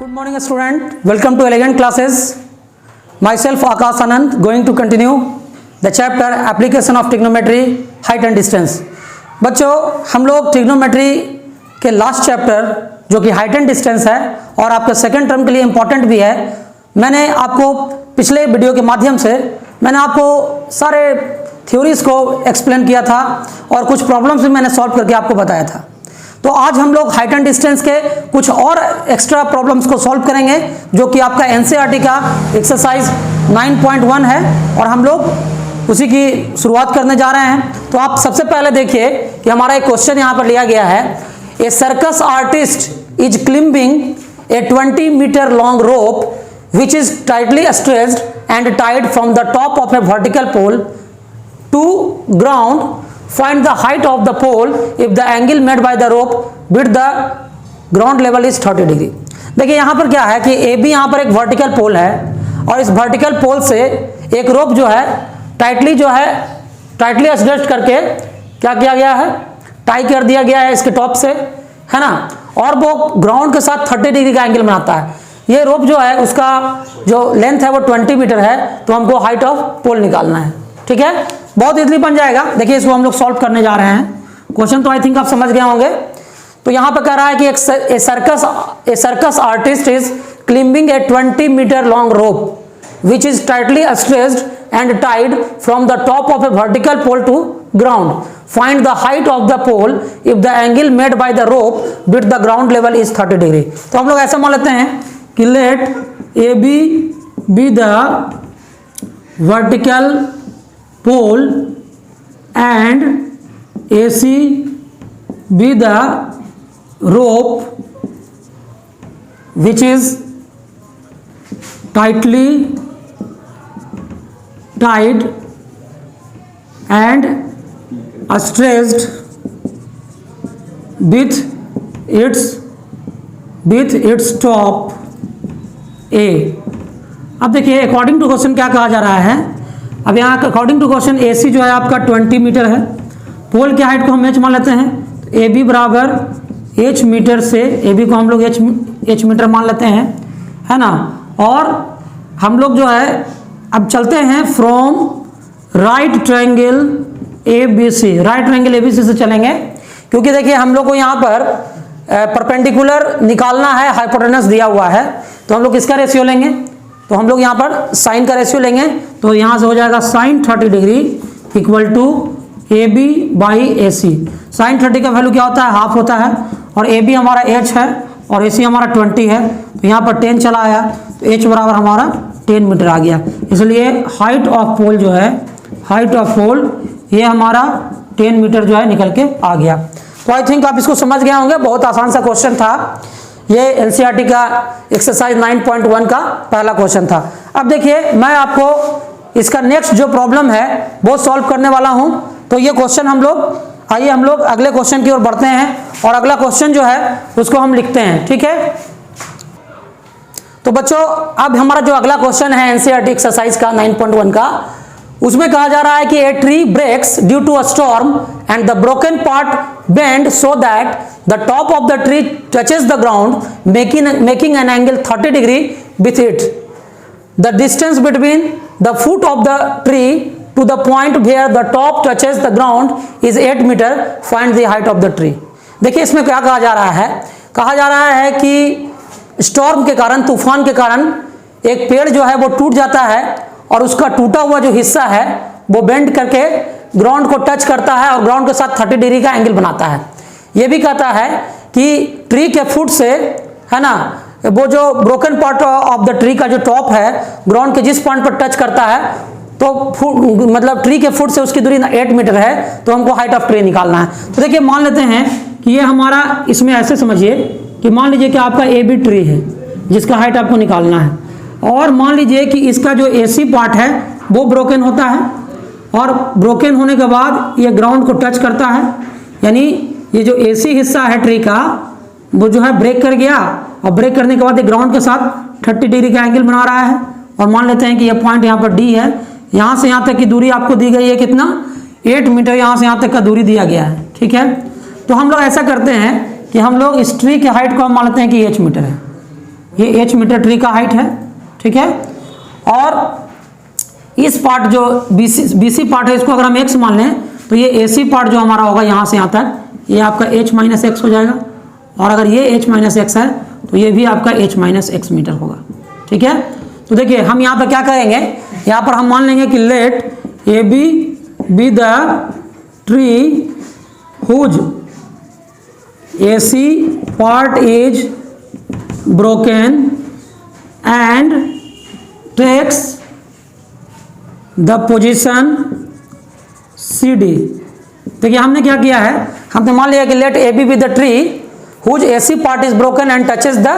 Good morning student, welcome to Elegant Classes. Myself Akash Anand going to continue the chapter Application of Trigonometry Height and Distance. बच्चों हम लोग trigonometry के last chapter जो कि height and distance है और आपके सेकंड टर्म के लिए इम्पॉर्टेंट भी है, मैंने आपको पिछले वीडियो के माध्यम से मैंने आपको सारे थ्योरीज को एक्सप्लेन किया था और कुछ प्रॉब्लम्स भी मैंने सॉल्व करके आपको बताया था। तो आज हम लोग हाइट एंड डिस्टेंस के कुछ और एक्स्ट्रा प्रॉब्लम्स को सॉल्व करेंगे जो कि आपका एनसीईआरटी का एक्सरसाइज 9.1 है और हम लोग उसी की शुरुआत करने जा रहे हैं। तो आप सबसे पहले देखिए कि हमारा एक क्वेश्चन यहाँ पर लिया गया है। A circus artist is climbing a 20 metre long rope which is tightly stretched and tied from the top of a vertical pole to ground. Find the height of the pole if the angle made by the rope with the ground level is 30 degree. देखिए यहाँ पर क्या है कि AB यहाँ पर एक vertical पोल है और इस वर्टिकल पोल से एक रोप जो है टाइटली एडजस्ट करके क्या किया गया है, टाई कर दिया गया है इसके टॉप से, है ना, और वो ग्राउंड के साथ 30 डिग्री का एंगल बनाता है। ये रोप जो है उसका जो लेंथ है वो 20 मीटर है, तो हमको हाइट ऑफ पोल निकालना है। ठीक है, बहुत इजली बन जाएगा। देखिए इसको हम लोग सॉल्व करने जा रहे हैं। क्वेश्चन तो आई थिंक आप समझ गए होंगे। तो यहाँ पे कह रहा है कि a circus artist is climbing a 20 metre long rope which is tightly stretched and tied from the top of a vertical pole to ground. Find the height of the pole if the angle made by the rope with the ground level is 30 degree. तो हम लोग ऐसा मान लेते हैं कि let A B the vertical pole and AC be the rope which is tightly tied and stretched with its top A। अब देखिए अकॉर्डिंग टू क्वेश्चन क्या कहा जा रहा है। अब यहाँ अकॉर्डिंग टू क्वेश्चन AC जो है आपका 20 मीटर है, पोल की हाइट को हम h मान लेते हैं। तो AB बराबर h मीटर से AB को हम लोग h मीटर मान लेते हैं, है ना। और हम लोग जो है अब चलते हैं from right triangle ABC, right triangle ABC से चलेंगे क्योंकि देखिए हम लोग को यहाँ पर परपेंडिकुलर निकालना है, हाइपोटेनस दिया हुआ है। तो हम लोग किसका रेशियो लेंगे, तो हम लोग यहाँ पर साइन का रेशियो लेंगे। तो यहाँ से हो जाएगा sine 30 degree equal to AB by AC। Sine 30 का वैल्यू क्या होता है, हाफ होता है, और AB हमारा h है और AC हमारा 20 है। तो यहाँ पर 10 चला आया, तो h बराबर हमारा 10 मीटर आ गया। इसलिए हाइट ऑफ पोल जो है, हाइट ऑफ पोल ये हमारा 10 मीटर जो है निकल के आ गया। तो आई थिंक आप इसको समझ गए होंगे, बहुत आसान सा क्वेश्चन था। ये एनसीईआरटी का एक्सरसाइज 9.1 का पहला क्वेश्चन था। अब देखिए मैं आपको इसका नेक्स्ट जो प्रॉब्लम है वो सॉल्व करने वाला हूं। तो ये क्वेश्चन हम लोग अगले क्वेश्चन की ओर बढ़ते हैं और अगला क्वेश्चन जो है उसको हम लिखते हैं। ठीक है, तो बच्चों अब हमारा जो अगला क्वेश्चन है एनसीईआरटी एक्सरसाइज का 9.1 का, उसमें कहा जा रहा है कि a tree breaks due to a storm and the broken part bend so that the top of the tree touches the ground making an angle 30 degree with it. The distance between the foot of the tree to the point where the top touches the ground is 8 meter. Find the height of the tree. देखिए इसमें क्या कहा जा रहा है, कहा जा रहा है कि स्टॉर्म के कारण, तूफान के कारण एक पेड़ जो है वो टूट जाता है और उसका टूटा हुआ जो हिस्सा है वो बेंड करके ग्राउंड को टच करता है और ग्राउंड के साथ 30 डिग्री का एंगल बनाता है। ये भी कहता है कि ट्री के फुट से, है ना, वो जो broken part of the tree का जो टॉप है ग्राउंड के जिस पॉइंट पर टच करता है तो मतलब ट्री के फुट से उसकी दूरी 8 मीटर है, तो हमको हाइट ऑफ ट्री निकालना है। तो देखिए मान लेते हैं कि ये हमारा, इसमें ऐसे समझिए कि मान लीजिए कि आपका AB ट्री है जिसका हाइट आपको निकालना है, और मान लीजिए कि इसका जो AC पार्ट है वो ब्रोकन होता है और ब्रोकन होने के बाद ये ग्राउंड को टच करता है, यानी ये जो AC हिस्सा है ट्री का वो जो है ब्रेक कर गया और ब्रेक करने के बाद ये ग्राउंड के साथ 30 डिग्री का एंगल बना रहा है। और मान लेते हैं कि ये पॉइंट यहाँ पर D है, यहाँ से यहाँ तक की दूरी आपको दी गई है कितना, 8 मीटर यहाँ से यहाँ तक का दूरी दिया गया है। ठीक है, तो हम लोग ऐसा करते हैं कि हम लोग इस ट्री की हाइट को हम मान लेते हैं कि h मीटर है। ये h मीटर ट्री का हाइट है, ठीक है। और इस पार्ट जो BC पार्ट है इसको अगर हम x मान लें तो ये AC पार्ट जो हमारा होगा यहाँ से यहाँ तक ये आपका h माइनस एक्स हो जाएगा, और अगर ये h माइनस एक्स है तो ये भी आपका h माइनस एक्स मीटर होगा, ठीक है। तो देखिए हम यहाँ पर क्या करेंगे, यहाँ पर हम मान लेंगे कि let AB be the tree whose AC part is broken and takes the position CD। देखिए हमने क्या किया है, हमने मान लिया कि let AB be the tree whose AC part is broken and touches the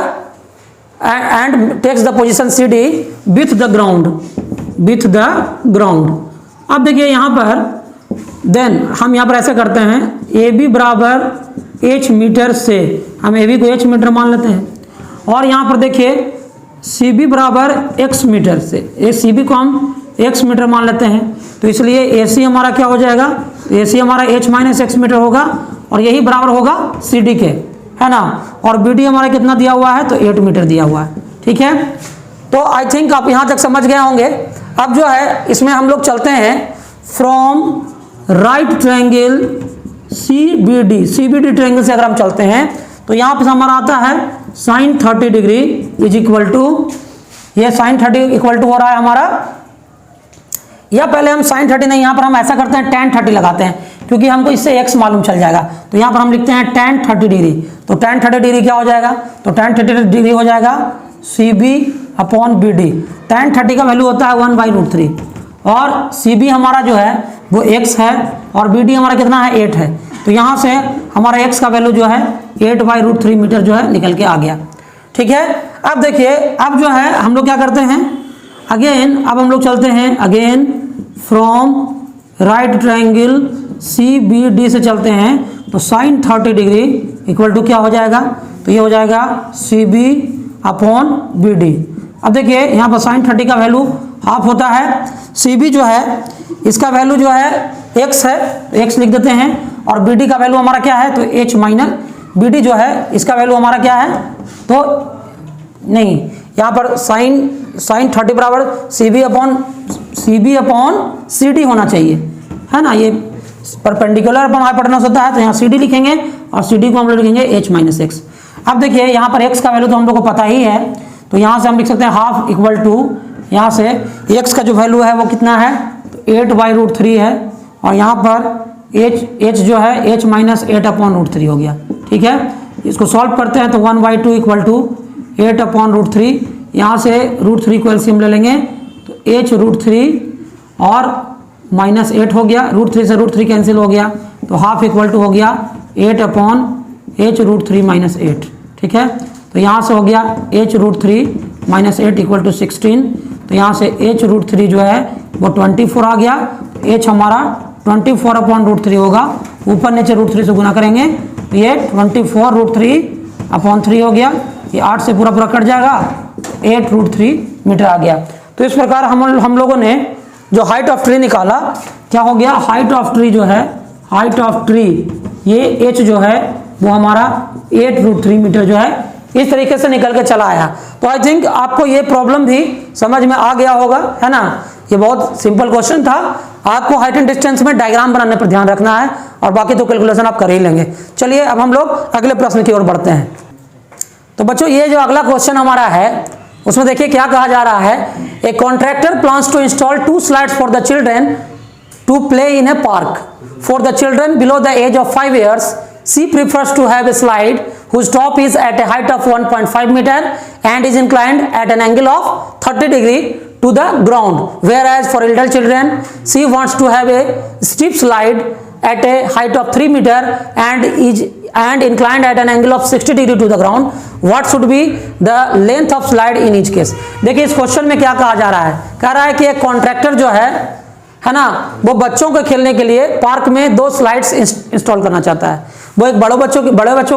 and takes the position CD with the ground। अब देखिए यहाँ पर देन हम यहाँ पर ऐसे करते हैं, AB बराबर h मीटर से हम AB को h मीटर मान लेते हैं, और यहाँ पर देखिए CB बराबर x मीटर से, CB को हम x मीटर मान लेते हैं, तो इसलिए AC हमारा क्या हो जाएगा, AC हमारा h माइनस एक्स मीटर होगा, और यही बराबर होगा CD के, है ना। और BD हमारा कितना दिया हुआ है, तो 8 मीटर दिया हुआ है, ठीक है। तो आई थिंक आप यहाँ तक समझ गए होंगे। अब जो है इसमें हम लोग चलते हैं from right triangle CBD triangle से अगर हम चलते हैं तो यहाँ पर हमारा आता है sin 30 degree is equal to, ये sin 30 इक्वल टू हो रहा है हमारा, या पहले हम sin 30 नहीं, यहाँ पर हम ऐसा करते हैं tan 30 लगाते हैं, क्योंकि हमको इससे x मालूम चल जाएगा। तो यहाँ पर हम लिखते हैं tan 30 डिग्री, तो tan 30 डिग्री क्या हो जाएगा, तो tan 30 डिग्री हो जाएगा CB अपॉन BD। tan 30 का वैल्यू होता है 1/√3, और CB हमारा जो है वो x है, और BD हमारा कितना है 8 है, तो यहाँ से हमारा x का वैल्यू जो है 8/√3 मीटर जो है निकल के आ गया, ठीक है। अब देखिए अब जो है हम लोग क्या करते हैं, अगेन अब हम लोग चलते हैं again from right triangle CBD से चलते हैं, तो sin 30 डिग्री इक्वल टू क्या हो जाएगा, तो ये हो जाएगा CB अपॉन BD। अब देखिए यहाँ पर sin 30 का वैल्यू हाफ होता है, CB जो है इसका वैल्यू जो है x है, तो x लिख देते हैं, और BD का वैल्यू हमारा क्या है, तो h माइनस BD जो है इसका वैल्यू हमारा क्या है, तो नहीं यहाँ पर sin 30 बराबर CB अपॉन CD होना चाहिए, है ना। ये परपेंडिकुलर अपॉन हाइपोटेनस होता है, तो यहाँ CD लिखेंगे और CD को हम लोग लिखेंगे h माइनस एक्स। अब देखिए यहाँ पर x का वैल्यू तो हम लोग को पता ही है, तो यहाँ से हम लिख सकते हैं हाफ इक्वल टू, यहाँ से x का जो वैल्यू है वो कितना है, तो 8/√3 है, और यहाँ पर h जो है h माइनस 8/√3 हो गया, ठीक है। इसको सॉल्व करते हैं तो 1/2 इक्वल टू 8/√3, यहाँ से √3 को एलसीएम ले लेंगे तो h√3 और माइनस 8 हो गया, √3 से √3 कैंसिल हो गया, तो हाफ इक्वल टू हो गया 8/h√3 माइनस 8, ठीक है। तो यहाँ से हो गया h√3 माइनस 8 इक्वल टू 16, तो यहाँ से h√3 जो है वो 24 आ गया, h हमारा 24/√3 होगा, ऊपर नीचे √3 से गुना करेंगे तो ये 24√3/3 हो गया, ये 8 से पूरा पूरा कट जाएगा, 8√3 मीटर आ गया। तो इस प्रकार हम लोगों ने जो हाइट ऑफ ट्री निकाला, क्या हो गया, हाइट ऑफ ट्री जो है, हाइट ऑफ ट्री ये h जो है वो हमारा 8√3 मीटर जो है इस तरीके से निकल के चला आया। तो आई थिंक आपको ये प्रॉब्लम भी समझ में आ गया होगा, है ना। ये बहुत सिंपल क्वेश्चन था, आपको हाइट एंड डिस्टेंस में डायग्राम बनाने पर ध्यान रखना है, और बाकी तो कैलकुलेशन आप कर ही लेंगे। चलिए अब हम लोग अगले प्रश्न की ओर बढ़ते हैं। तो बच्चों ये जो अगला क्वेश्चन हमारा है उसमें देखिए क्या कहा जा रहा है, a contractor plans to install 2 slides for the children to play in a park for the children below the age of 5 years. She prefers to have a slide whose top is at a height of 1.5 meter and is inclined at an angle of 30 degree to the ground, whereas for elder children she wants to have a steep slide at a height of 3 meter and inclined at an angle of 60 degree to the ground. What should be the length of slide in each case? देखिए इस question में क्या कहा जा रहा है, कह रहा है कि एक कॉन्ट्रैक्टर जो है ना, वो बच्चों को खेलने के लिए पार्क में 2 स्लाइड्स इंस्टॉल करना चाहता है। वो एक बड़े बच्चों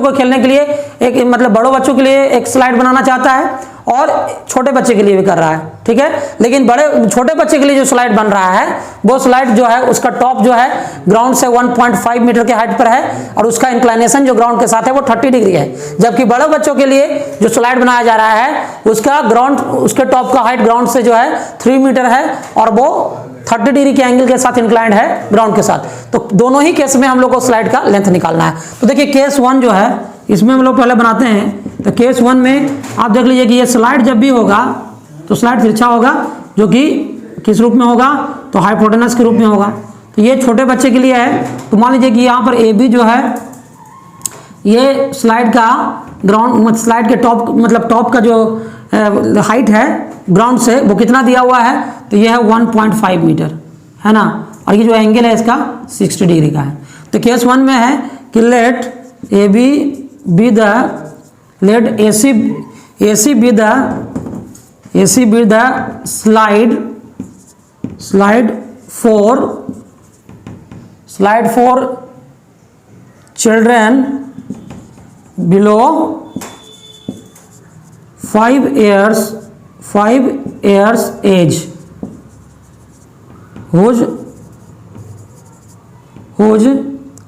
को खेलने के लिए एक मतलब बड़ों बच्चों के लिए एक स्लाइड बनाना चाहता है और छोटे बच्चे के लिए भी कर रहा है, ठीक है। लेकिन छोटे बच्चे के लिए जो स्लाइड बन रहा है वो स्लाइड जो है उसका टॉप जो है ग्राउंड से 1.5 मीटर के हाइट पर है और उसका इंक्लाइनेशन जो ग्राउंड के साथ है वो 30 डिग्री है। जबकि बड़े बच्चों के लिए जो स्लाइड बनाया जा रहा है उसके टॉप का हाइट ग्राउंड से जो है 3 मीटर है और वो 30 डिग्री के एंगल के साथ इंक्लाइंड है ग्राउंड के साथ। तो दोनों ही केस में हम लोग को स्लाइड का लेंथ निकालना है। तो देखिए केस 1 जो है इसमें हम लोग पहले बनाते हैं। तो केस 1 में आप देख लीजिए कि ये स्लाइड जब भी होगा तो स्लाइड तिरछा होगा, जो कि किस रूप में होगा, तो हाइपोटेनस के रूप में होगा। तो ये छोटे बच्चे के लिए है। तो मान लीजिए कि यहाँ पर ए बी जो है ये स्लाइड का स्लाइड के टॉप का जो हाइट है ग्राउंड से वो कितना दिया हुआ है, तो ये है 1.5 मीटर, है ना। और ये जो एंगल है इसका 60 डिग्री का है। तो केस 1 में है कि let A B be the let A C B the slide for children below 5 years age whose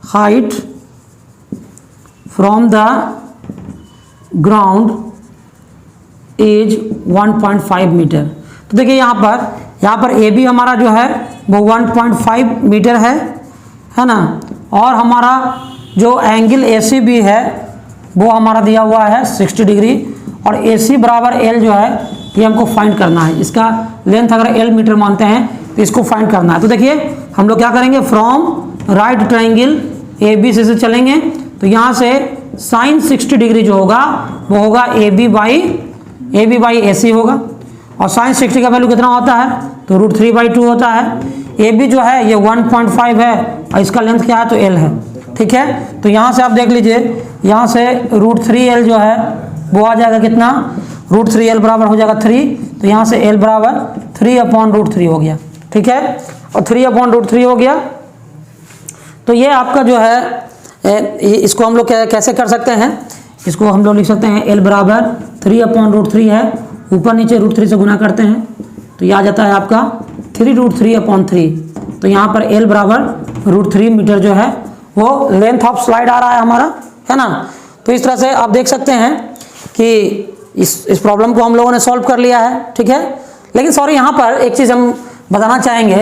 height from the ground is 1.5 metre. तो देखिए यहाँ पर ए बी हमारा जो है वो 1.5 मीटर है ना। और हमारा जो एंगल ए सी बी है वो हमारा दिया हुआ है 60 डिग्री और ए सी बराबर एल जो है ये हमको फाइंड करना है। इसका लेंथ अगर एल मीटर मानते हैं तो इसको फाइंड करना है। तो देखिए हम लोग क्या करेंगे, from right triangle A B C से चलेंगे। तो यहाँ से साइन 60 डिग्री जो होगा वो होगा ए बी बाई ए सी होगा। और साइन 60 का वैल्यू कितना होता है, तो √3/2 होता है। ए बी जो है ये 1.5 है और इसका लेंथ क्या है, तो एल है, ठीक है। तो यहाँ से आप देख लीजिए, यहाँ से √3l जो है वो आ जाएगा कितना, √3l बराबर हो जाएगा 3। तो यहाँ से l बराबर 3/√3 हो गया, ठीक है। और 3/√3 हो गया। तो ये आपका जो है इसको हम लोग कैसे कर सकते हैं, इसको हम लोग लिख सकते हैं l बराबर 3/√3 है, ऊपर नीचे √3 से गुना करते हैं तो ये आ जाता है आपका 3√3/3। तो यहाँ पर l बराबर √3 मीटर जो है वो लेंथ ऑफ स्लाइड आ रहा है हमारा, है ना। तो इस तरह से आप देख सकते हैं कि इस प्रॉब्लम को हम लोगों ने सॉल्व कर लिया है, ठीक है। लेकिन सॉरी यहाँ पर एक चीज़ हम बताना चाहेंगे,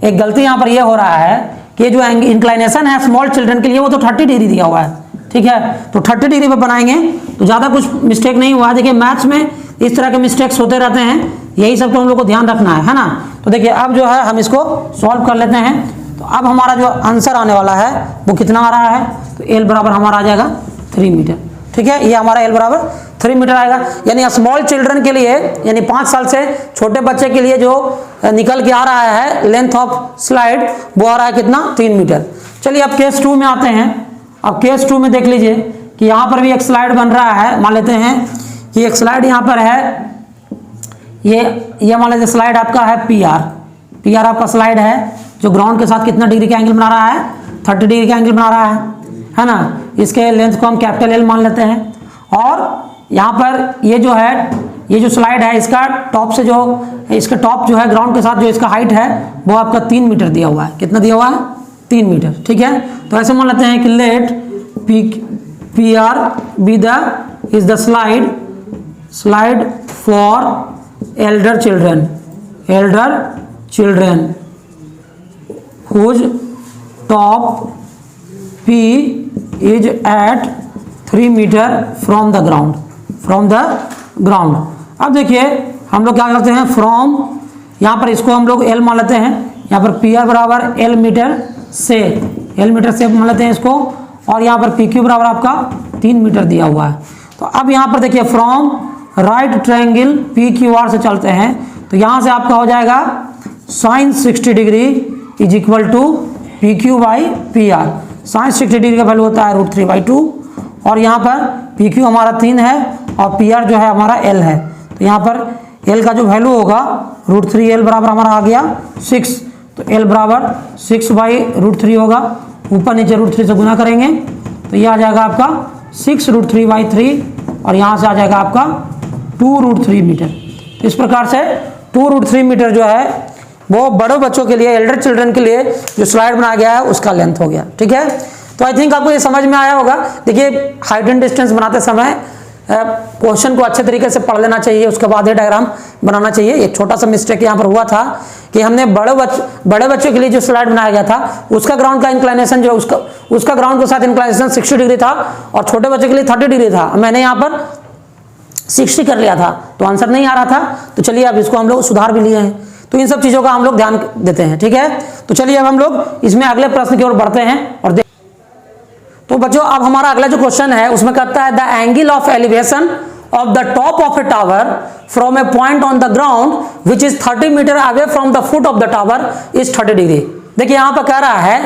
एक गलती यहाँ पर यह हो रहा है कि जो इंक्लाइनेशन है स्मॉल चिल्ड्रन के लिए वो तो 30 डिग्री दिया हुआ है, ठीक है। तो 30 डिग्री पर बनाएंगे तो ज़्यादा कुछ मिस्टेक नहीं हुआ। देखिए मैथ्स में इस तरह के मिस्टेक्स होते रहते हैं, यही सब तो हम लोग को ध्यान रखना है ना। तो देखिए अब जो है हम इसको सॉल्व कर लेते हैं। तो अब हमारा जो आंसर आने वाला है वो कितना आ रहा है, तो एल बराबर हमारा आ जाएगा 3 मीटर, ठीक है। ये हमारा एल बराबर 3 मीटर आएगा। यानी स्मॉल चिल्ड्रन के लिए, यानी 5 साल से छोटे बच्चे के लिए जो निकल के आ रहा है लेंथ ऑफ स्लाइड वो आ रहा है कितना, 3 मीटर। चलिए अब केस 2 में आते हैं। अब केस 2 में देख लीजिए कि यहाँ पर भी एक स्लाइड बन रहा है। मान लेते हैं कि एक स्लाइड यहाँ पर है, ये मान लीजिए स्लाइड आपका है पी आर आपका स्लाइड है जो ग्राउंड के साथ कितना डिग्री का एंगल बना रहा है, 30 डिग्री का एंगल बना रहा है ना। इसके लेंथ को हम कैपिटल एल मान लेते हैं। और यहाँ पर ये जो है, ये जो स्लाइड है इसका टॉप से जो इसका टॉप जो है ग्राउंड के साथ जो इसका हाइट है वो आपका 3 मीटर दिया हुआ है। कितना दिया हुआ है, 3 मीटर, ठीक है। तो ऐसे मान लेते हैं कि let P R B is the slide for elder children whose top P is at 3 meter from the ground। अब देखिए हम लोग क्या करते हैं, फ्रॉम यहाँ पर इसको हम लोग L मान लेते हैं। यहाँ पर पी आर बराबर L मीटर से मान लेते हैं इसको। और यहाँ पर PQ बराबर आपका 3 मीटर दिया हुआ है। तो अब यहाँ पर देखिए फ्रॉम राइट ट्रायंगल PQR से चलते हैं। तो यहाँ से आपका हो जाएगा sine 60 degree is equal to PQ by PR। Sine 60 degree का वैल्यू होता है √3/2। और यहाँ पर PQ हमारा 3 है और PR जो है हमारा L है। तो यहाँ पर L का जो वैल्यू होगा √3L बराबर हमारा आ गया 6। तो L बराबर 6/√3 होगा। ऊपर नीचे √3 से गुना करेंगे तो ये आ जाएगा आपका 6√3/3 और यहाँ से आ जाएगा आपका 2√3 मीटर। तो इस प्रकार से 2√3 मीटर जो है वो बड़े बच्चों के लिए, एल्डर चिल्ड्रन के लिए जो स्लाइड बनाया गया है उसका लेंथ हो गया। ठीक है, तो आई थिंक आपको ये समझ में आया होगा। देखिए हाइट एंड डिस्टेंस बनाते समय क्वेश्चन को अच्छे तरीके से पढ़ लेना चाहिए, उसके बाद ये डायग्राम बनाना चाहिए। एक छोटा सा मिस्टेक यहाँ पर हुआ था कि हमने बड़े बच्चों के लिए जो स्लाइड बनाया गया था उसका ग्राउंड का इंक्लाइनेशन जो उसका ग्राउंड के साथ इंक्लाइनेशन 60 डिग्री था और छोटे बच्चे के लिए 30 डिग्री था। मैंने यहाँ पर 60 कर लिया था तो आंसर नहीं आ रहा था। तो चलिए अब इसको हम लोग सुधार भी लिए हैं, तो इन सब चीज़ों का हम लोग ध्यान देते हैं। ठीक है, तो चलिए अब हम लोग इसमें अगले प्रश्न की ओर बढ़ते हैं और तो बच्चों अब हमारा अगला जो क्वेश्चन है उसमें कहता है the angle of elevation of the top of a tower from a point on the ground which is 30 metre away from the foot of the tower is 30 degree. देखिए यहाँ पर कह रहा है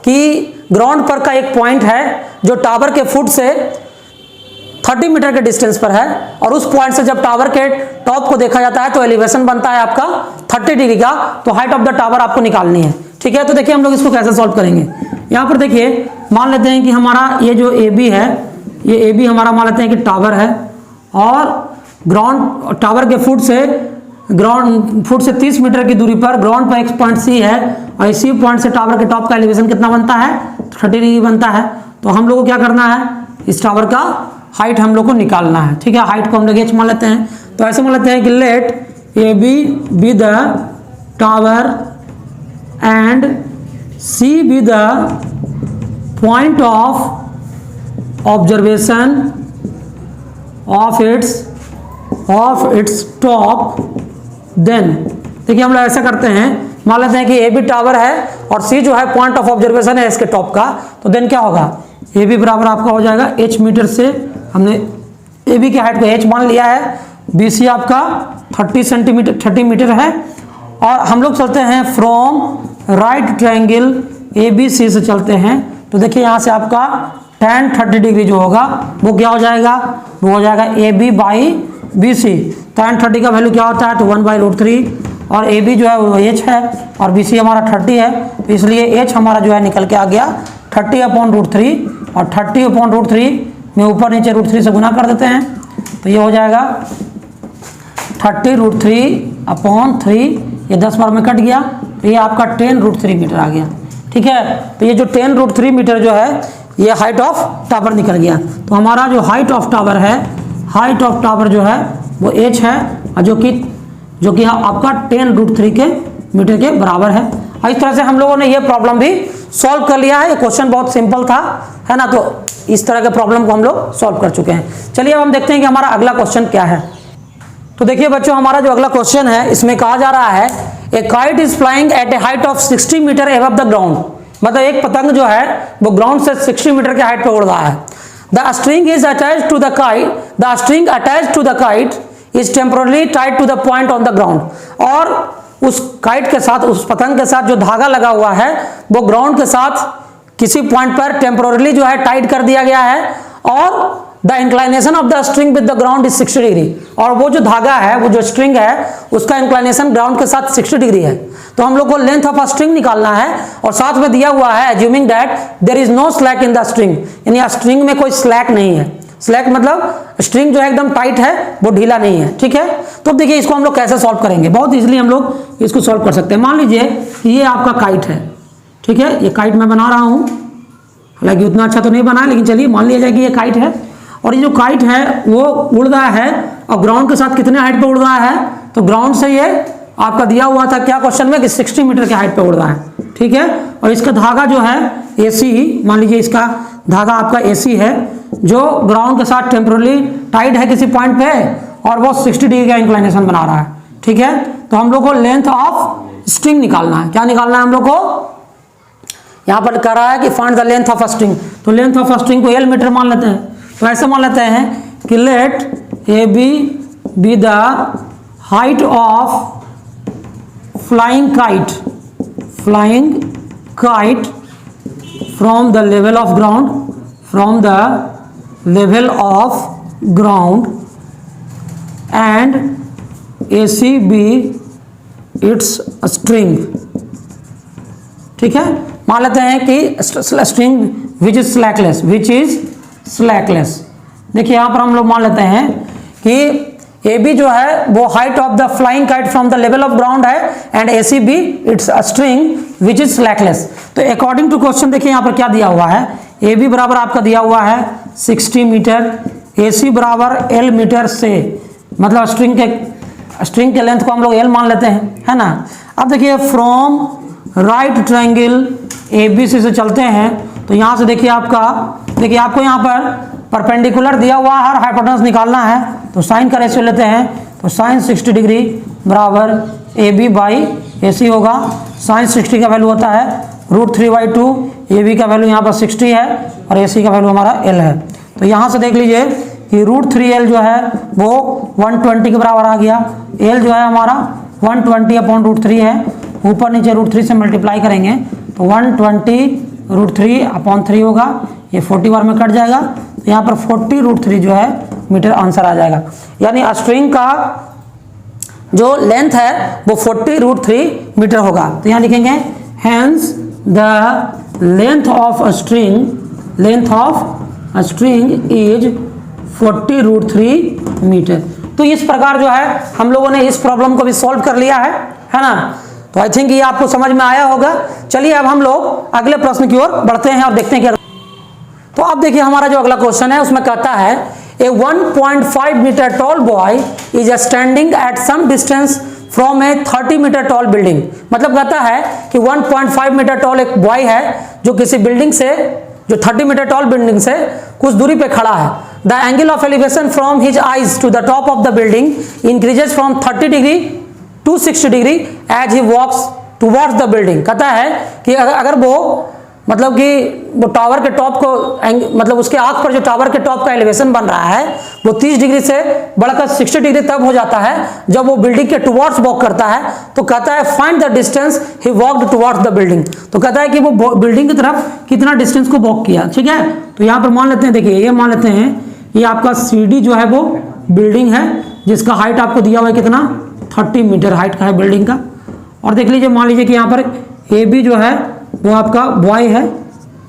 कि ग्राउंड पर का एक पॉइंट है जो टावर के फुट से 30 मीटर के डिस्टेंस पर है और उस पॉइंट से जब टावर के टॉप को देखा जाता है तो एलिवेशन बनता है आपका 30 डिग्री का। तो हाइट ऑफ द टावर आपको निकालनी है। ठीक है, तो देखिए हम लोग इसको कैसे सॉल्व करेंगे। यहाँ पर देखिए मान लेते हैं कि हमारा ये जो ए बी है, ये ए बी हमारा मान लेते हैं कि टावर है और ग्राउंड टावर के फुट से 30 मीटर की दूरी पर ग्राउंड पर एक पॉइंट सी है और इसी पॉइंट से टावर के टॉप का एलिवेशन कितना बनता है 30 डिग्री बनता है। तो हम लोग को क्या करना है, इस टावर का हाइट हम लोग को निकालना है। ठीक है, हाइट को हम लोग एच मान लेते हैं। तो ऐसे मान लेते हैं कि let A B the tower and C B the point of observation of its top. Then देखिए हम लोग ऐसा करते हैं, मान लेते हैं कि ए बी टावर है और सी जो है पॉइंट ऑफ ऑब्जर्वेशन है इसके टॉप का। तो देन क्या होगा, ए बी बराबर आपका हो जाएगा एच मीटर से, हमने ए बी की हाइट को एच मान लिया है, बी सी आपका 30 मीटर है और हम लोग चलते हैं from right triangle A B C से चलते हैं। तो देखिए यहाँ से आपका tan 30 डिग्री जो होगा वो क्या हो जाएगा, वो हो जाएगा A B by B C. tan 30 का वैल्यू क्या होता है, तो 1/√3 और ए बी जो है वो एच है और बी सी हमारा 30 है, तो इसलिए एच हमारा जो है निकल के आ गया 30/√3 और 30/√3 में ऊपर नीचे √3 से गुना कर देते हैं। तो ये हो जाएगा 30√3/3, ये 10 बार में कट गया तो ये आपका 10√3 मीटर आ गया। ठीक है, तो ये जो 10√3 मीटर जो है ये हाइट ऑफ टावर निकल गया। तो हमारा जो हाइट ऑफ टावर है, हाइट ऑफ टावर जो है वो एच है और जो कि आपका 10√3 के मीटर के बराबर है। और इस तरह से हम लोगों ने ये प्रॉब्लम भी सॉल्व कर लिया है। ये क्वेश्चन बहुत सिंपल था, है ना, तो इस तरह के प्रॉब्लम को हम लोग सॉल्व कर चुके हैं। चलिए अब हम देखते हैं कि हमारा अगला क्वेश्चन क्या है। तो देखिए बच्चों हमारा जो अगला क्वेश्चन है इसमें कहा जा रहा है a kite is flying at a height of 60 metre above the ground. मतलब एक पतंग जो है वो ग्राउंड से 60 मीटर के हाइट पर उड़ रहा है। The string is attached to the kite, the string attached to the kite is temporarily tied to the point on the ground. और उस काइट के साथ, उस पतंग के साथ जो धागा लगा हुआ है वो ग्राउंड के साथ किसी पॉइंट पर टेम्पोरली जो है टाइट कर दिया गया है और the inclination of the string with the ground is 60 degree. और वो जो धागा है, वो जो स्ट्रिंग है उसका इंक्लाइनेशन ग्राउंड के साथ 60 डिग्री है। तो हम लोग को लेंथ ऑफ अ स्ट्रिंग निकालना है और साथ में दिया हुआ है assuming that there is no slack in the string, यानी स्ट्रिंग में कोई स्लैक नहीं है। स्लैक मतलब स्ट्रिंग जो है एकदम टाइट है, वो ढीला नहीं है। ठीक है, तो अब देखिए इसको हम लोग कैसे सॉल्व करेंगे। बहुत इजीली हम लोग इसको सॉल्व कर सकते हैं। मान लीजिए कि ये आपका काइट है, ठीक है, ये काइट मैं बना रहा हूं, हालांकि उतना अच्छा तो नहीं बना, लेकिन चलिए मान लिया जाए कि ये काइट है और ये जो काइट है वो उड़ रहा है और ग्राउंड के साथ कितने हाइट पे उड़ रहा है, तो ग्राउंड से ये आपका दिया हुआ था क्या क्वेश्चन में कि 60 मीटर के हाइट पे उड़ रहा है। ठीक है, और इसका धागा जो है AC, मान लीजिए इसका धागा आपका AC है जो ग्राउंड के साथ टेम्पोरली टाइट है किसी पॉइंट पे और वो 60 डिग्री का इंक्लाइनेशन बना रहा है। ठीक है, तो हम लोग को लेंथ ऑफ स्ट्रिंग निकालना है। क्या निकालना है हम लोग को, यहाँ पर कह रहा है कि find the length of a string. तो लेंथ ऑफ अ स्ट्रिंग को L मीटर मान लेते हैं। तो ऐसे मान लेते हैं कि let A B the height of flying kite from the level of ground and AC be its string. ठीक है, मान लेते हैं कि स्ट्रिंग विच इज स्लैकलेस। देखिए यहाँ पर हम लोग मान लेते हैं कि ए बी जो है वो height of the flying kite from the level of ground है and A C B it's a string which is slackless. तो अकॉर्डिंग टू क्वेश्चन देखिए यहाँ पर क्या दिया हुआ है, ए बी बराबर आपका दिया हुआ है 60 मीटर, ए सी बराबर एल मीटर से, मतलब स्ट्रिंग के लेंथ को हम लोग एल मान लेते हैं, है ना। अब देखिए from right triangle A B C से चलते हैं तो यहाँ से देखिए आपको यहाँ पर परपेंडिकुलर दिया हुआ है, हाइपोटेनस निकालना है तो साइन का रेशियो लेते हैं तो साइन 60 डिग्री बराबर ए बी बाई ए सी होगा। साइन 60 का वैल्यू होता है √3/2, ए बी का वैल्यू यहाँ पर 60 है और ए सी का वैल्यू हमारा एल है। तो यहाँ से देख लीजिए कि √3l जो है वो 120 के बराबर आ गया, एल जो है हमारा 120/√3 है, ऊपर नीचे √3 से मल्टीप्लाई करेंगे तो 120√3/3 होगा, ये 40 बार में कट जाएगा तो यहाँ पर 40√3 जो है मीटर आंसर आ जाएगा। यानी स्ट्रिंग का जो लेंथ है वो 40√3 मीटर होगा। तो यहाँ लिखेंगे hence the length of a string is 40√3 metre. तो इस प्रकार जो है हम लोगों ने इस प्रॉब्लम को भी सॉल्व कर लिया है ना। तो आई थिंक ये आपको समझ में आया होगा। चलिए अब हम लोग अगले प्रश्न की ओर बढ़ते हैं और देखते हैं क्या। तो अब देखिए हमारा जो अगला क्वेश्चन है उसमें कहता है a 1.5 metre tall boy is standing at some distance from a 30 metre tall building. मतलब कहता है कि 1.5 मीटर टॉल एक बॉय है जो किसी बिल्डिंग से, जो 30 मीटर टॉल बिल्डिंग से कुछ दूरी पे खड़ा है। The angle of elevation from his eyes to the top of the building increases from 30 degree to 60 degree as he walks towards the building. कहता है कि अगर वो मतलब कि वो टावर के टॉप को, मतलब उसके आंख पर जो टावर के टॉप का एलिवेशन बन रहा है वो 30 डिग्री से बढ़कर 60 डिग्री तब हो जाता है जब वो बिल्डिंग के टुवर्ड्स वॉक करता है। तो कहता है find the distance he walked towards the building. तो कहता है कि वो बिल्डिंग की तरफ कितना डिस्टेंस को वॉक किया, ठीक है। तो यहाँ पर मान लेते हैं, देखिए ये मान लेते हैं ये आपका CD जो है वो बिल्डिंग है जिसका हाइट आपको दिया हुआ है कितना, 30 मीटर हाइट का है बिल्डिंग का। और देख लीजिए, मान लीजिए कि यहाँ पर AB जो है वो आपका बॉय है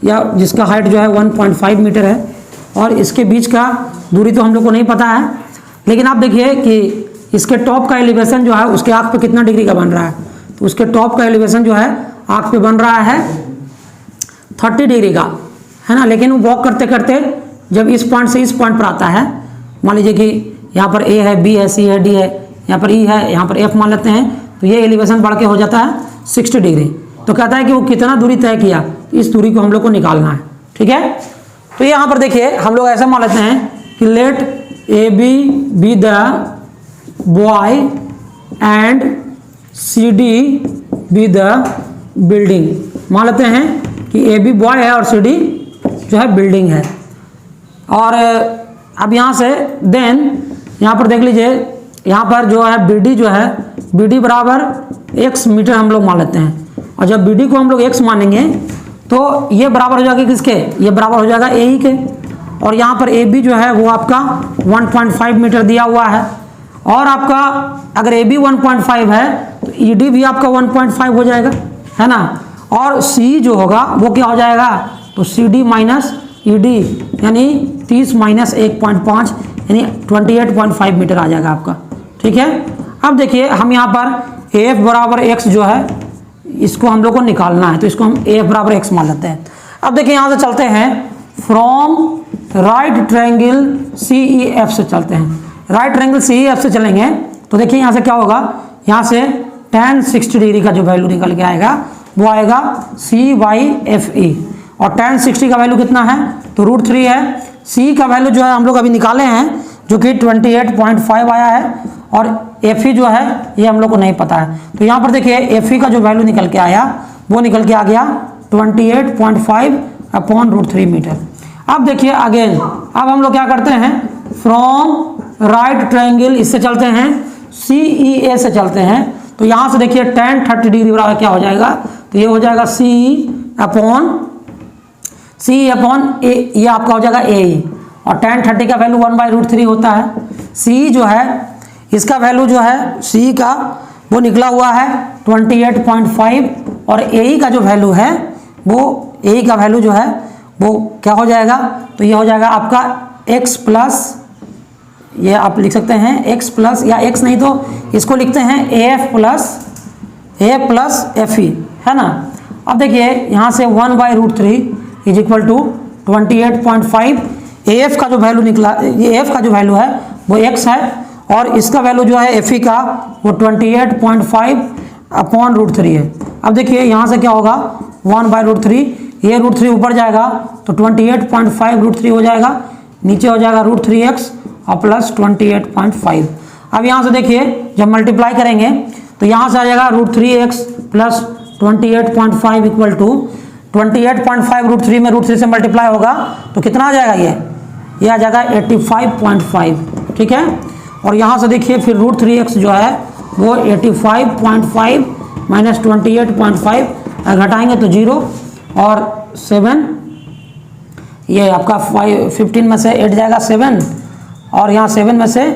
या जिसका हाइट जो है 1.5 मीटर है और इसके बीच का दूरी तो हम लोग को नहीं पता है, लेकिन आप देखिए कि इसके टॉप का एलिवेशन जो है उसके आँख पे कितना डिग्री का बन रहा है। तो उसके टॉप का एलिवेशन जो है आँख पे बन रहा है 30 डिग्री का, है ना। लेकिन वो वॉक करते करते जब इस पॉइंट से इस पॉइंट पर आता है, मान लीजिए कि यहाँ पर A है, B है, C है, D है, यहाँ पर E है, यहाँ पर F मान लेते हैं, तो ये एलिवेशन बढ़ के हो जाता है 60 डिग्री। तो कहता है कि वो कितना दूरी तय किया, इस दूरी को हम लोग को निकालना है, ठीक है। तो यहाँ पर देखिए हम लोग ऐसा मान लेते हैं कि let AB be the boy and CD be the building. मान लेते हैं कि AB बॉय है और CD जो है बिल्डिंग है। और अब यहाँ से देन यहाँ पर देख लीजिए, यहाँ पर जो है BD जो है, BD बराबर x मीटर हम लोग मान लेते हैं। और जब BD को हम लोग x मानेंगे तो ये बराबर हो जाएगा किसके, ये बराबर हो जाएगा AE के। और यहाँ पर AB जो है वो आपका 1.5 मीटर दिया हुआ है। और आपका अगर AB 1.5 है तो ED भी आपका 1.5 हो जाएगा, है ना। और C जो होगा वो क्या हो जाएगा, तो CD माइनस ED यानी 30 माइनस 1.5 यानी 28.5 मीटर आ जाएगा आपका, ठीक है। अब देखिए हम यहाँ पर AF बराबर x जो है इसको हम लोग को निकालना है, तो इसको हम AF बराबर x मान लेते हैं। अब देखिए यहाँ से चलते हैं फ्रॉम राइट ट्रायंगल CEF से चलते हैं। राइट ट्रायंगल CEF से चलेंगे तो देखिए यहाँ से क्या होगा, यहाँ से tan 60 डिग्री का जो वैल्यू निकल के आएगा वो आएगा C/FE। और tan 60 का वैल्यू कितना है, तो √3 है। C का वैल्यू जो है हम लोग अभी निकाले हैं जो कि 28.5 आया है। और FE जो है ये हम लोग को नहीं पता है। तो यहाँ पर देखिए FE का जो वैल्यू निकल के आया वो निकल के आ गया 28.5/√3 मीटर। अब देखिए अगेन, अब हम लोग क्या करते हैं, फ्रॉम राइट ट्रायंगल इससे चलते हैं CEA से चलते हैं। तो यहाँ से देखिए tan 30 डिग्री बराबर क्या हो जाएगा, तो ये हो जाएगा CE/A, ये आपका हो जाएगा AE। और tan 30 का वैल्यू 1/√3 होता है। CE जो है इसका वैल्यू जो है CE का वो निकला हुआ है 28.5 और AE का जो वैल्यू है वो ए का वैल्यू जो है वो क्या हो जाएगा, तो ये हो जाएगा आपका x प्लस, ये आप लिख सकते हैं x प्लस, या x नहीं तो इसको लिखते हैं AF प्लस FE, है ना। अब देखिए यहाँ से 1/√3 इज इक्वल टू 28.5। AF का जो वैल्यू निकला, ये AF का जो वैल्यू है वो x है, और इसका वैल्यू जो है FE का वो 28.5/√3 है। अब देखिए यहाँ से क्या होगा, 1/√3, ये √3 ऊपर जाएगा तो 28.5√3 हो जाएगा, नीचे हो जाएगा √3x और प्लस 28.5। अब यहाँ से देखिए जब मल्टीप्लाई करेंगे तो यहाँ से आ जाएगा √3x प्लस 28.5 इक्वल टू 28.5 √3 में √3 से मल्टीप्लाई होगा तो कितना आ जाएगा, ये आ जाएगा 85.5, ठीक है। और यहाँ से देखिए फिर √3x जो है वो 85.5 माइनस 28.5 घटाएंगे तो 0 और 7, ये आपका 15 में से 8 जाएगा 7, और यहाँ 7 में से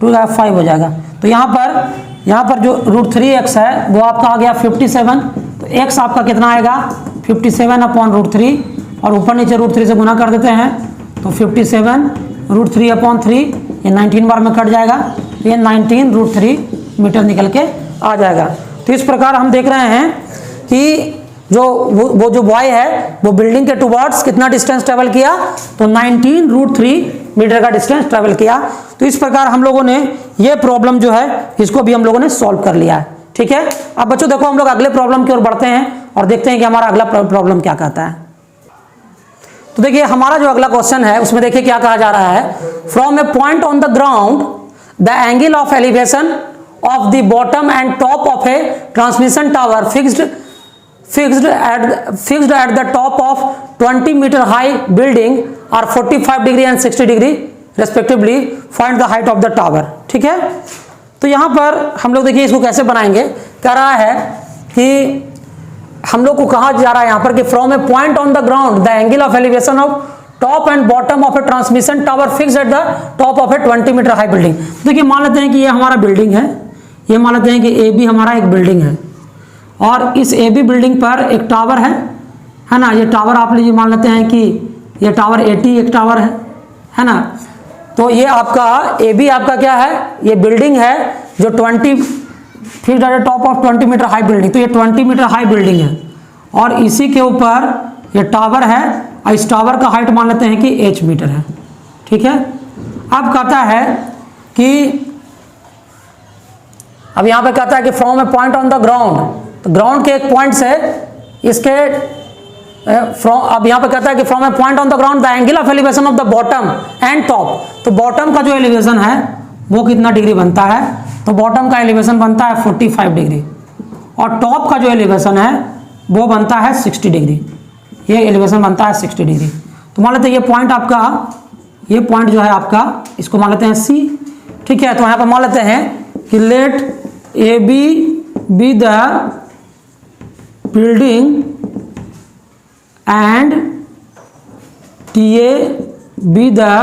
2 जाएगा 5 हो जाएगा। तो यहाँ पर जो √3x है वो आपका आ गया 57, तो x आपका कितना आएगा 57/√3, और ऊपर नीचे √3 से गुना कर देते हैं तो 57 √3/3, ये 19 बार में कट जाएगा, तो ये 19√3 मीटर निकल के आ जाएगा। तो इस प्रकार हम देख रहे हैं कि वो जो बॉय है वो बिल्डिंग के टुवर्ड्स कितना डिस्टेंस ट्रेवल किया, तो 19√3 मीटर का डिस्टेंस ट्रेवल किया। तो इस प्रकार हम लोगों ने ये प्रॉब्लम जो है इसको भी हम लोगों ने सॉल्व कर लिया है, ठीक है। अब बच्चों देखो हम लोग अगले प्रॉब्लम की ओर बढ़ते हैं और देखते हैं कि हमारा अगला प्रॉब्लम क्या कहता है। तो देखिए हमारा जो अगला क्वेश्चन है उसमें देखिए क्या कहा जा रहा है, from a point on the ground the angle of elevation of the bottom and top of a transmission tower fixed at the top of 20 meter high building are 45 degree and 60 degree respectively, find the height of the tower, ठीक है। तो यहाँ पर हम लोग देखिए इसको कैसे बनाएंगे, कह रहा है कि हम लोग को कहा जा रहा है यहाँ पर कि from a point on the ground the angle of elevation of top and bottom of a transmission tower fixed at the top of a 20 metre high building. देखिए मान लेते हैं कि ये हमारा बिल्डिंग है, ये मान लेते हैं कि AB हमारा एक बिल्डिंग है, और इस AB बिल्डिंग पर एक टावर है ना। ये टावर आप लीजिए, मान लेते हैं कि ये टावर 80 एक टावर है ना। तो ये आपका AB आपका क्या है, ये बिल्डिंग है जो 20 fixed at the top of 20 metre high building, तो ये 20 मीटर हाई बिल्डिंग है, और इसी के ऊपर ये टावर है, और इस टावर का हाइट मान लेते हैं कि h मीटर है, ठीक है। अब कहता है कि अब यहाँ पे कहता है कि from a point on the ground, तो ग्राउंड के एक पॉइंट से इसके अब यहाँ पे कहता है कि from a point on the ground the angle of elevation of the bottom and top, तो बॉटम का जो एलिवेशन है वो कितना डिग्री बनता है, तो बॉटम का एलिवेशन बनता है 45 डिग्री, और टॉप का जो एलिवेशन है वो बनता है 60 डिग्री, ये एलिवेशन बनता है 60 डिग्री। तो मान लेते हैं ये पॉइंट आपका, ये पॉइंट जो है आपका इसको मान लेते हैं C, ठीक है। तो यहाँ पर मान लेते हैं कि लेट AB बी द building and TA be the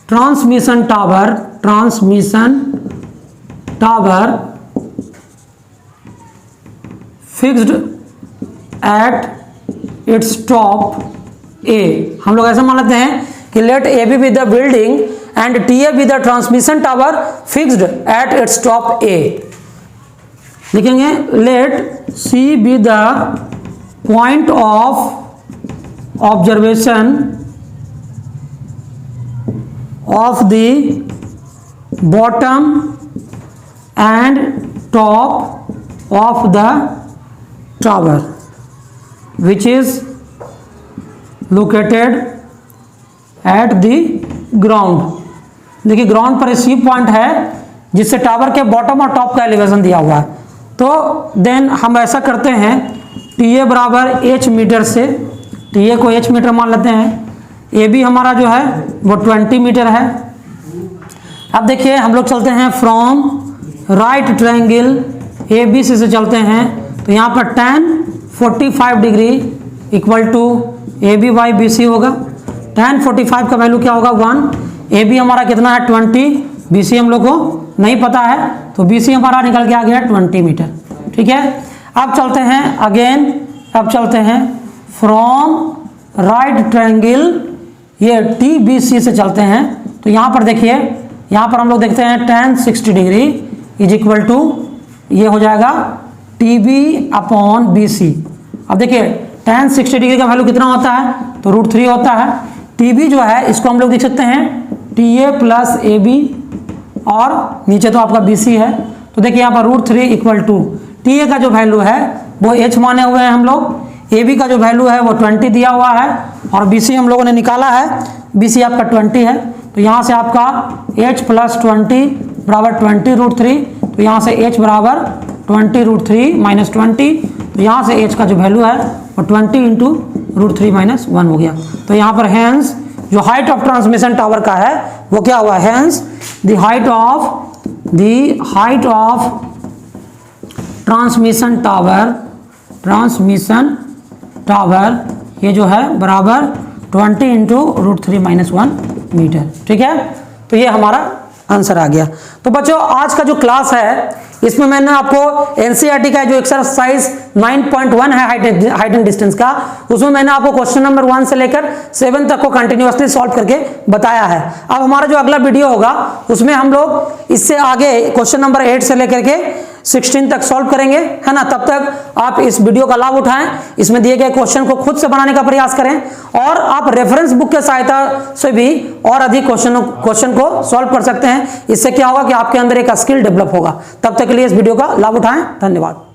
transmission tower fixed at its top A। हम लोग ऐसा मान लेते हैं कि let AB be the building and TA be the transmission tower fixed at its top A। लिखेंगे let C be the point of observation of the bottom and top of the tower which is located at the ground। देखिए ground पर C point है जिससे tower के bottom और top का elevation दिया हुआ है। तो देन हम ऐसा करते हैं, TA बराबर h मीटर से, TA को h मीटर मान लेते हैं, AB हमारा जो है वो 20 मीटर है। अब देखिए हम लोग चलते हैं फ्रॉम राइट ट्रायंगल ABC से चलते हैं, तो यहाँ पर tan 45 degree equal to AB by BC होगा। tan 45 का वैल्यू क्या होगा 1, AB हमारा कितना है 20, BC हम लोग को नहीं पता है, तो BC हमारा निकल के आ गया 20 मीटर, ठीक है। अब चलते हैं अगेन, अब चलते हैं फ्रॉम राइट ट्रायंगल, ये TBC से चलते हैं। तो यहाँ पर देखिए, यहाँ पर हम लोग देखते हैं tan 60 degree is equal to, ये हो जाएगा TB/BC। अब देखिए tan 60 डिग्री का वैल्यू कितना होता है, तो √3 होता है। TB जो है इसको हम लोग देख सकते हैं TA + AB, और नीचे तो आपका BC है। तो देखिए यहाँ पर √3 इक्वल टू TA का जो वैल्यू है वो H माने हुए हैं हम लोग, AB का जो वैल्यू है वो 20 दिया हुआ है, और BC हम लोगों ने निकाला है, BC आपका 20 है। तो यहाँ से आपका H + 20 बराबर 20√3, तो यहाँ से H बराबर 20√3 - 20, तो यहाँ से H का जो वैल्यू है वो 20 × √3 - 1 हो गया। तो यहाँ पर हैंस जो हाइट ऑफ ट्रांसमिशन टावर का है वो क्या हुआ, hence the height of transmission tower ये जो है बराबर 20 × √3 - 1 मीटर। ठीक है, तो ये हमारा आंसर आ गया। तो बच्चों आज का जो क्लास है इसमें मैंने आपको एनसीईआरटी का जो एक्सरसाइज 9.1 है हाइट एंड डिस्टेंस का, उसमें मैंने आपको क्वेश्चन नंबर 1 से लेकर 7 तक को कंटिन्यूअसली सॉल्व करके बताया है। अब हमारा जो अगला वीडियो होगा उसमें हम लोग इससे आगे क्वेश्चन नंबर 8 से लेकर के 16 तक सॉल्व करेंगे, है ना। तब तक आप इस वीडियो का लाभ उठाएं, इसमें दिए गए क्वेश्चन को खुद से बनाने का प्रयास करें, और आप रेफरेंस बुक के सहायता से भी और अधिक क्वेश्चन को सॉल्व कर सकते हैं। इससे क्या होगा कि आपके अंदर एक स्किल डेवलप होगा। तब तक के लिए इस वीडियो का लाभ उठाएं। धन्यवाद।